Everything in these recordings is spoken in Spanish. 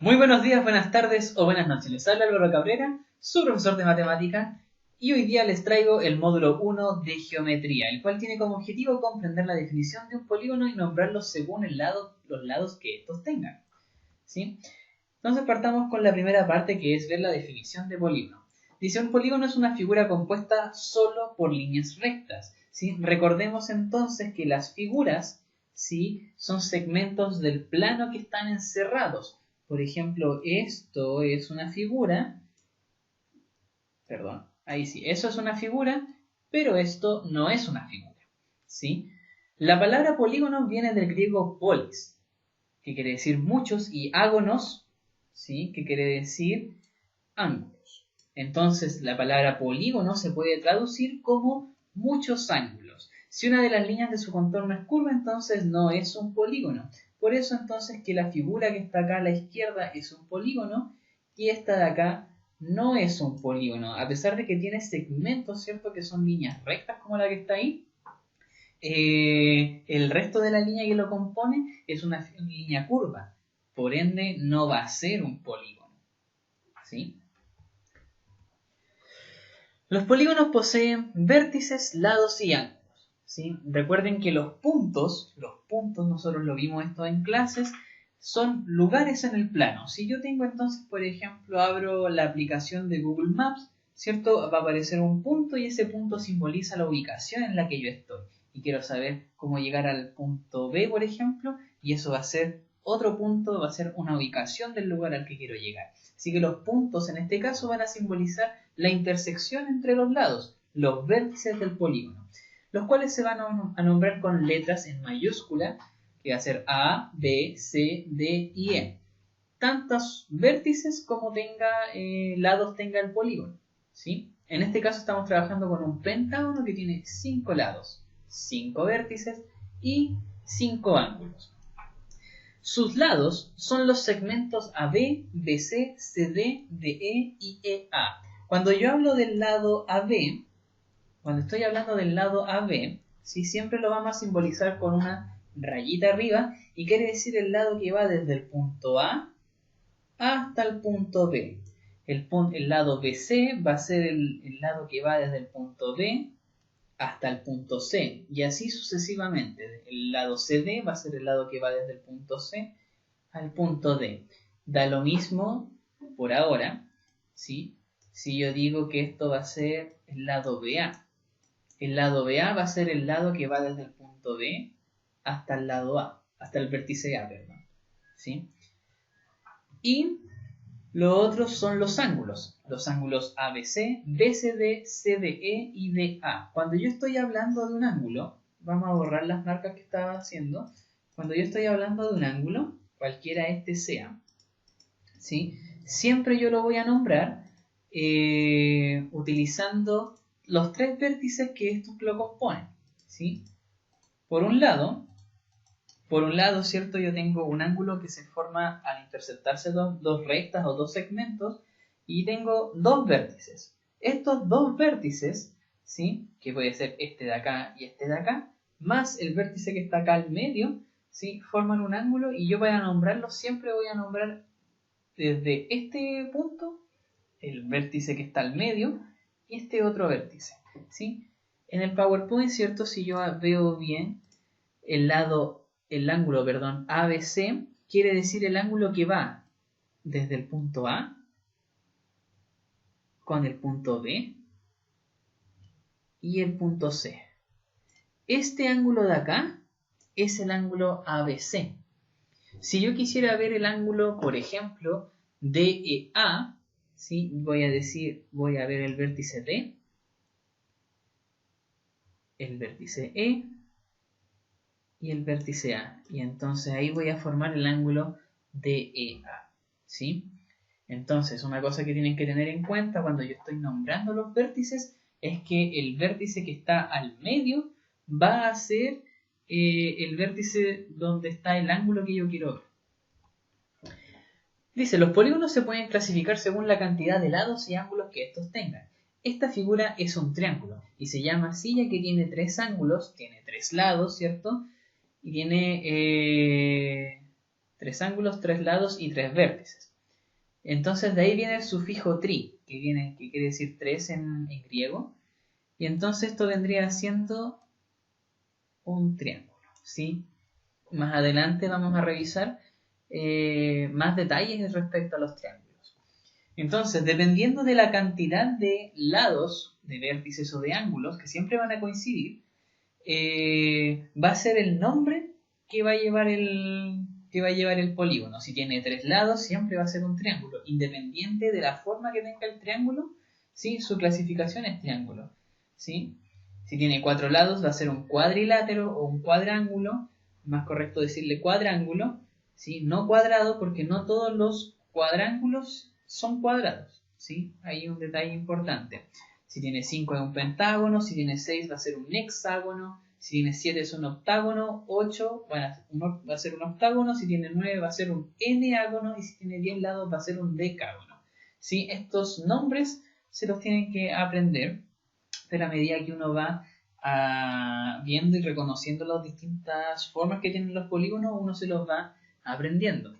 Muy buenos días, buenas tardes o buenas noches. Les habla Álvaro Cabrera, su profesor de matemática, y hoy día les traigo el módulo 1 de geometría, el cual tiene como objetivo comprender la definición de un polígono y nombrarlos según los lados que estos tengan. ¿Sí? Entonces partamos con la primera parte, que es ver la definición de polígono. Dice: un polígono es una figura compuesta solo por líneas rectas. ¿Sí? Recordemos entonces que las figuras, ¿sí?, son segmentos del plano que están encerrados. Por ejemplo, esto es una figura, perdón, ahí sí, eso es una figura, pero esto no es una figura. ¿Sí? La palabra polígono viene del griego polis, que quiere decir muchos, y ágonos, ¿sí?, que quiere decir ángulos. Entonces, la palabra polígono se puede traducir como muchos ángulos. Si una de las líneas de su contorno es curva, entonces no es un polígono. Por eso entonces que la figura que está acá a la izquierda es un polígono y esta de acá no es un polígono, a pesar de que tiene segmentos, ¿cierto?, que son líneas rectas como la que está ahí. El resto de la línea que lo compone es una línea curva, por ende no va a ser un polígono. ¿Sí? Los polígonos poseen vértices, lados y ángulos. ¿Sí? Recuerden que los puntos, nosotros lo vimos esto en clases, son lugares en el plano. Si yo tengo entonces, por ejemplo, abro la aplicación de Google Maps, ¿cierto? Va a aparecer un punto y ese punto simboliza la ubicación en la que yo estoy. Y quiero saber cómo llegar al punto B, por ejemplo, y eso va a ser otro punto, va a ser una ubicación del lugar al que quiero llegar. Así que los puntos en este caso van a simbolizar la intersección entre los lados, los vértices del polígono, los cuales se van a nombrar con letras en mayúscula, que va a ser A, B, C, D y E. Tantos vértices como lados tenga el polígono. ¿Sí? En este caso estamos trabajando con un pentágono que tiene 5 lados, 5 vértices y 5 ángulos. Sus lados son los segmentos AB, BC, CD, DE y EA. Cuando yo hablo del lado AB, cuando estoy hablando del lado AB, ¿sí?, siempre lo vamos a simbolizar con una rayita arriba y quiere decir el lado que va desde el punto A hasta el punto B. El lado BC va a ser el lado que va desde el punto B hasta el punto C, y así sucesivamente. El lado CD va a ser el lado que va desde el punto C al punto D. Da lo mismo por ahora, ¿sí?, si yo digo que esto va a ser el lado BA. El lado BA va a ser el lado que va desde el punto B hasta el lado A, hasta el vértice A, perdón. ¿Sí? Y lo otros son los ángulos ABC, BCD, CDE y DA. Cuando yo estoy hablando de un ángulo, vamos a borrar las marcas que estaba haciendo. Cuando yo estoy hablando de un ángulo, cualquiera este sea, ¿sí?, siempre yo lo voy a nombrar utilizando los tres vértices que estos lo componen. ¿Sí? Por un lado, ¿cierto?, yo tengo un ángulo que se forma al interceptarse dos rectas o dos segmentos y tengo dos vértices. Estos dos vértices, ¿sí?, que puede ser este de acá y este de acá, más el vértice que está acá al medio, ¿sí?, forman un ángulo y yo para nombrarlo siempre voy a nombrar desde este punto el vértice que está al medio y este otro vértice. ¿Sí? En el PowerPoint, ¿cierto?, si yo veo bien el ángulo, ABC, quiere decir el ángulo que va desde el punto A con el punto B y el punto C. Este ángulo de acá es el ángulo ABC. Si yo quisiera ver el ángulo, por ejemplo, DEA, ¿sí?, voy a ver el vértice D, el vértice E y el vértice A. Y entonces ahí voy a formar el ángulo DEA. ¿Sí? Entonces, una cosa que tienen que tener en cuenta cuando yo estoy nombrando los vértices es que el vértice que está al medio va a ser el vértice donde está el ángulo que yo quiero ver. Dice: los polígonos se pueden clasificar según la cantidad de lados y ángulos que estos tengan. Esta figura es un triángulo y se llama así ya que tiene tres ángulos, tiene tres lados, ¿cierto? Y tiene 3 ángulos, 3 lados y 3 vértices. Entonces de ahí viene el sufijo tri, que quiere decir 3 en griego. Y entonces esto vendría siendo un triángulo, ¿sí? Más adelante vamos a revisar más detalles respecto a los triángulos. Entonces, dependiendo de la cantidad de lados, de vértices o de ángulos, que siempre van a coincidir, va a ser el nombre que va a llevar el polígono. Si tiene 3 lados, siempre va a ser un triángulo. Independiente de la forma que tenga el triángulo, ¿sí? Su clasificación es triángulo, ¿sí? Si tiene 4 lados, va a ser un cuadrilátero o un cuadrángulo. Más correcto decirle cuadrángulo, ¿sí? No cuadrado, porque no todos los cuadrángulos son cuadrados, ¿sí? Hay un detalle importante. Si tiene 5 es un pentágono, si tiene 6 va a ser un hexágono, si tiene 7 es un octágono, 8 va a ser un octágono, si tiene 9 va a ser un eneágono y si tiene 10 lados va a ser un decágono, ¿sí? Estos nombres se los tienen que aprender, pero a medida que uno va viendo y reconociendo las distintas formas que tienen los polígonos, uno se los va aprendiendo.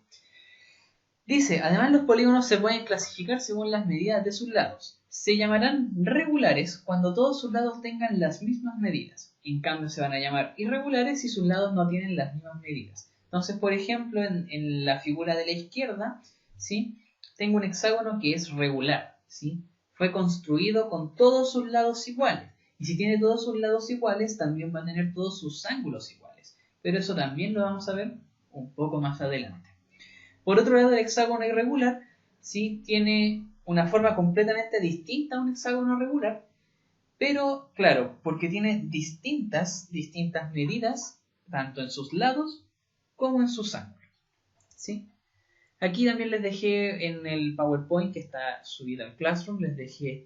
Dice, además los polígonos se pueden clasificar según las medidas de sus lados. Se llamarán regulares cuando todos sus lados tengan las mismas medidas. En cambio se van a llamar irregulares si sus lados no tienen las mismas medidas. Entonces, por ejemplo, en la figura de la izquierda, ¿sí? Tengo un hexágono que es regular, ¿sí? Fue construido con todos sus lados iguales. Y si tiene todos sus lados iguales, también va a tener todos sus ángulos iguales. Pero eso también lo vamos a ver un poco más adelante. Por otro lado, el hexágono irregular, ¿sí? Tiene una forma completamente distinta a un hexágono regular, pero claro, porque tiene distintas medidas, tanto en sus lados como en sus ángulos, ¿sí? Aquí también les dejé en el PowerPoint que está subido al Classroom, les dejé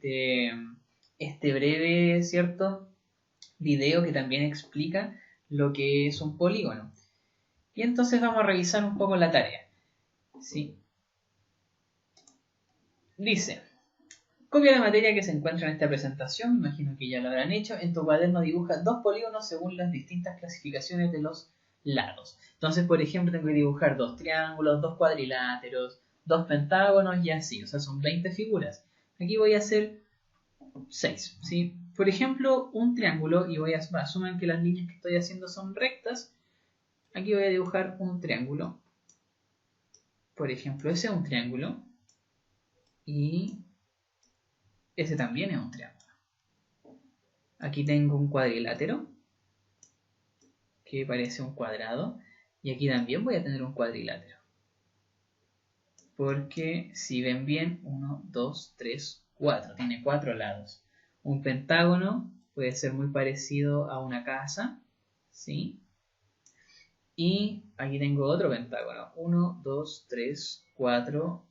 este breve, ¿cierto?, video que también explica lo que es un polígono. Y entonces vamos a revisar un poco la tarea, ¿sí? Dice, copia la materia que se encuentra en esta presentación, me imagino que ya lo habrán hecho. En tu cuaderno dibuja 2 polígonos según las distintas clasificaciones de los lados. Entonces, por ejemplo, tengo que dibujar 2 triángulos, 2 cuadriláteros, 2 pentágonos y así. O sea, son 20 figuras. Aquí voy a hacer 6, ¿sí? Por ejemplo, un triángulo, y asuman que las líneas que estoy haciendo son rectas. Aquí voy a dibujar un triángulo. Por ejemplo, ese es un triángulo. Y ese también es un triángulo. Aquí tengo un cuadrilátero que parece un cuadrado. Y aquí también voy a tener un cuadrilátero. Porque si ven bien, 1, 2, 3, 4. Tiene 4 lados. Un pentágono puede ser muy parecido a una casa, ¿sí? Y aquí tengo otro pentágono. 1, 2, 3, 4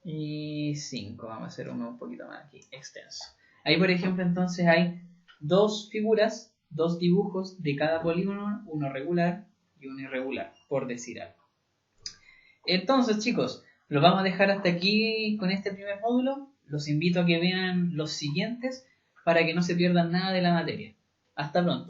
y 5. Vamos a hacer uno un poquito más aquí, extenso. Ahí, por ejemplo, entonces hay 2 figuras, 2 dibujos de cada polígono, uno regular y uno irregular, por decir algo. Entonces, chicos, lo vamos a dejar hasta aquí con este primer módulo. Los invito a que vean los siguientes para que no se pierdan nada de la materia. Hasta pronto.